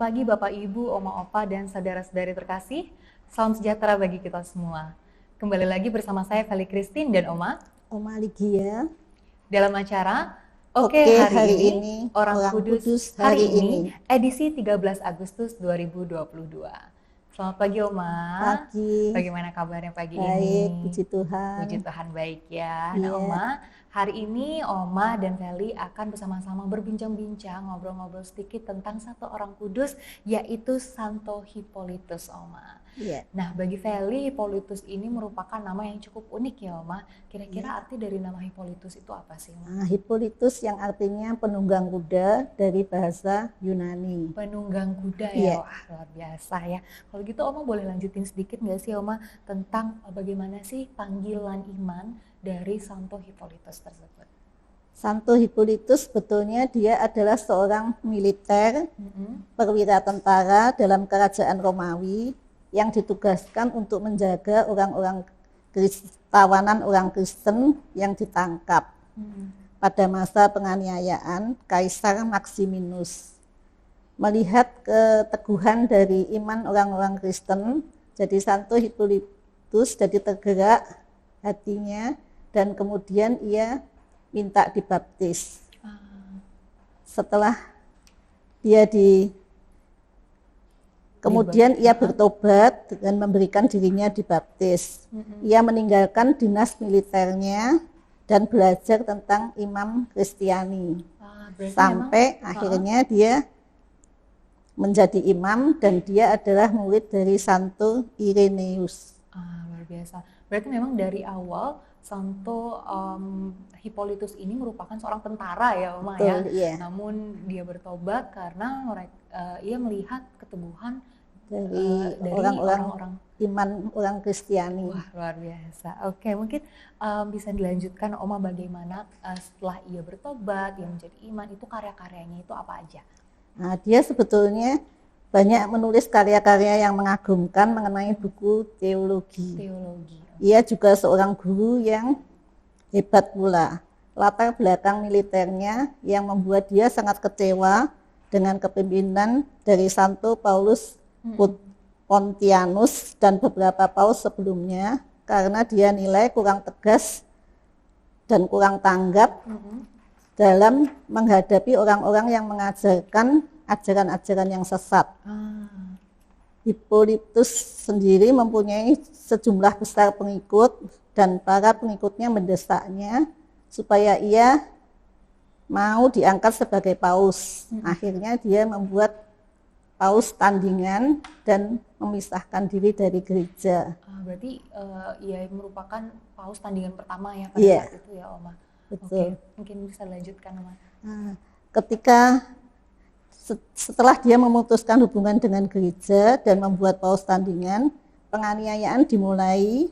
pagi Bapak Ibu, Oma Opa, dan saudara-saudari terkasih. Salam sejahtera bagi kita semua. Kembali lagi bersama saya Feli Christine dan Oma Ligia. dalam acara Oke, hari ini Orang Kudus hari ini edisi 13 Agustus 2022. Selamat pagi Oma. Pagi. Bagaimana kabarnya pagi ini? Baik, puji Tuhan. Puji Tuhan baik ya. Iya. Nah Oma, hari ini Oma dan Feli akan bersama-sama berbincang-bincang, ngobrol-ngobrol sedikit tentang satu orang kudus, yaitu Santo Hippolytus Oma. Iya. Nah bagi Feli, Hippolytus ini merupakan nama yang cukup unik ya Oma. Kira-kira arti dari nama Hippolytus itu apa sih Oma? Nah, Hippolytus yang artinya penunggang kuda dari bahasa Yunani. Penunggang kuda ya, Iya. wah luar biasa ya. Kalau gitu Oma boleh lanjutin sedikit nggak sih Oma tentang bagaimana sih panggilan iman dari Santo Hippolytus tersebut? Santo Hippolytus sebetulnya dia adalah seorang militer, perwira tentara dalam kerajaan Romawi yang ditugaskan untuk menjaga tawanan orang Kristen yang ditangkap pada masa penganiayaan Kaisar Maximinus. Melihat keteguhan dari iman orang-orang Kristen, jadi Santo Hippolytus jadi tergerak hatinya dan kemudian ia minta dibaptis. Setelah dia kemudian ia bertobat dengan memberikan dirinya dibaptis. Ia meninggalkan dinas militernya dan belajar tentang imam Kristiani. Sampai akhirnya dia menjadi imam dan dia adalah murid dari Santo Irenaeus. Luar biasa. Berarti memang dari awal Santo Hippolytus ini merupakan seorang tentara ya Oma. Betul, ya. Iya. Namun dia bertobat karena ia melihat keteguhan dari orang-orang iman orang Kristiani. Wah luar biasa. Oke, mungkin bisa dilanjutkan Oma bagaimana setelah ia bertobat, ia menjadi iman, itu karya-karyanya itu apa aja? Nah, dia sebetulnya banyak menulis karya-karya yang mengagumkan mengenai buku teologi. Ia juga seorang guru yang hebat pula. Latar belakang militernya yang membuat dia sangat kecewa dengan kepemimpinan dari Santo Paulus Pontianus dan beberapa paus sebelumnya karena dia nilai kurang tegas dan kurang tanggap dalam menghadapi orang-orang yang mengajarkan ajaran-ajaran yang sesat. Hippolytus sendiri mempunyai sejumlah besar pengikut dan para pengikutnya mendesaknya supaya ia mau diangkat sebagai paus. Akhirnya dia membuat paus tandingan dan memisahkan diri dari gereja. Berarti ia merupakan paus tandingan pertama ya pada saat itu ya Oma. Betul. Oke, mungkin bisa lanjutkan Oma. Nah, ketika setelah dia memutuskan hubungan dengan gereja dan membuat paus tandingan, penganiayaan dimulai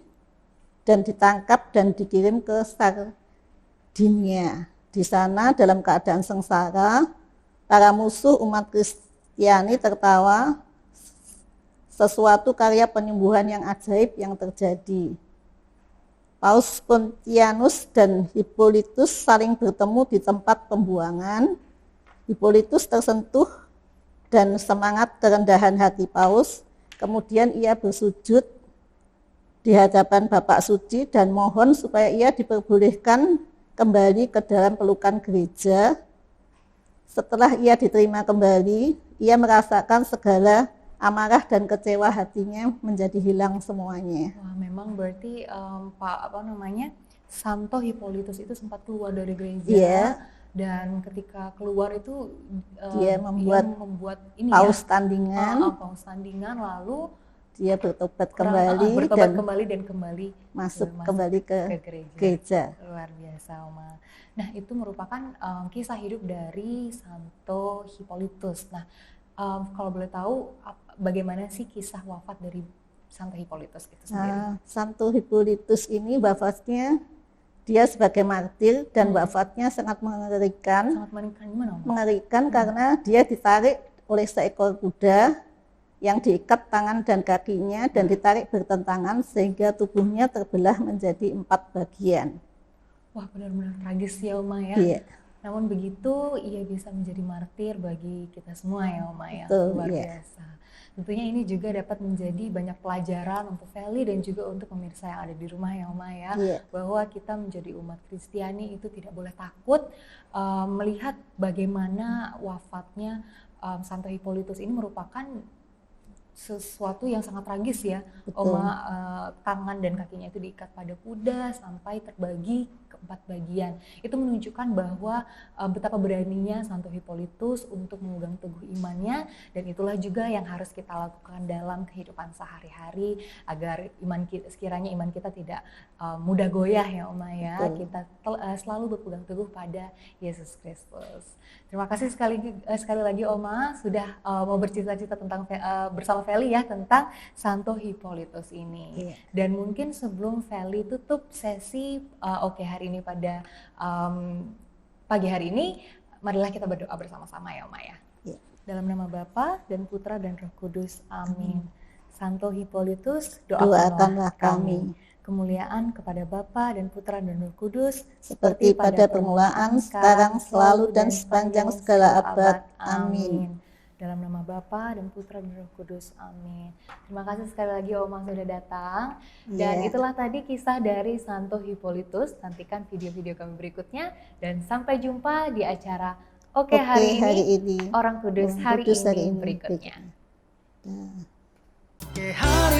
dan ditangkap dan dikirim ke Sardinia. Di sana dalam keadaan sengsara, para musuh umat Kristiani tertawa sesuatu karya penyembuhan yang ajaib yang terjadi. Paus Pontianus dan Hippolytus saling bertemu di tempat pembuangan. Hippolytus tersentuh dan semangat kerendahan hati Paus. Kemudian ia bersujud di hadapan Bapak Suci dan mohon supaya ia diperbolehkan kembali ke dalam pelukan gereja. Setelah ia diterima kembali, ia merasakan segala amarah dan kecewa hatinya menjadi hilang semuanya. Wah, memang berarti Santo Hippolytus itu sempat keluar dari gereja, dan ketika keluar itu dia membuat paus tandingan, lalu dia bertobat kembali dan kembali masuk kembali ke gereja. Luar biasa Oma. Nah itu merupakan kisah hidup dari Santo Hippolytus. Nah kalau boleh tahu bagaimana sih kisah wafat dari Santo Hippolytus itu sendiri? Santo Hippolytus ini wafatnya dia sebagai martir dan wafatnya sangat mengerikan. Sangat mengerikan gimana? Mengerikan karena dia ditarik oleh seekor kuda yang diikat tangan dan kakinya dan ditarik bertentangan sehingga tubuhnya terbelah menjadi 4 bagian. Wah benar-benar tragis ya Oma ya. Iya. Namun begitu, ia bisa menjadi martir bagi kita semua ya Oma ya, Betul, luar iya. biasa. Tentunya ini juga dapat menjadi banyak pelajaran untuk Feli dan juga untuk pemirsa yang ada di rumah ya Oma ya, Iya. bahwa kita menjadi umat Kristiani itu tidak boleh takut melihat bagaimana wafatnya Santo Hippolytus ini merupakan sesuatu yang sangat tragis ya. Betul. Oma tangan dan kakinya itu diikat pada kuda sampai terbagi ke 4 bagian. Itu menunjukkan bahwa betapa beraninya Santo Hippolytus untuk memegang teguh imannya, dan itulah juga yang harus kita lakukan dalam kehidupan sehari-hari agar sekiranya iman kita tidak mudah goyah ya Oma ya. Betul. Kita selalu berpegang teguh pada Yesus Kristus. Terima kasih sekali lagi Oma sudah mau bercerita-cerita tentang bersama Feli ya tentang Santo Hippolytus ini. Iya. Dan mungkin sebelum Feli tutup sesi Oke hari ini pada pagi hari ini, marilah kita berdoa bersama-sama ya Oma ya. Iya. Dalam nama Bapa dan Putra dan Roh Kudus. Amin. Santo Hippolytus, Doakanlah kami. Kemuliaan kepada Bapa dan Putra dan Roh Kudus, Seperti pada permulaan, sekarang, selalu, dan sepanjang segala abad. Amin. Dalam nama Bapa dan Putra dan Roh Kudus. Amin. Terima kasih sekali lagi Oma sudah datang. Dan Iya. itulah tadi kisah dari Santo Hippolytus. Nantikan video-video kami berikutnya. Dan sampai jumpa di acara Oke hari ini, Orang Kudus hari ini berikutnya. Nah. Oke hari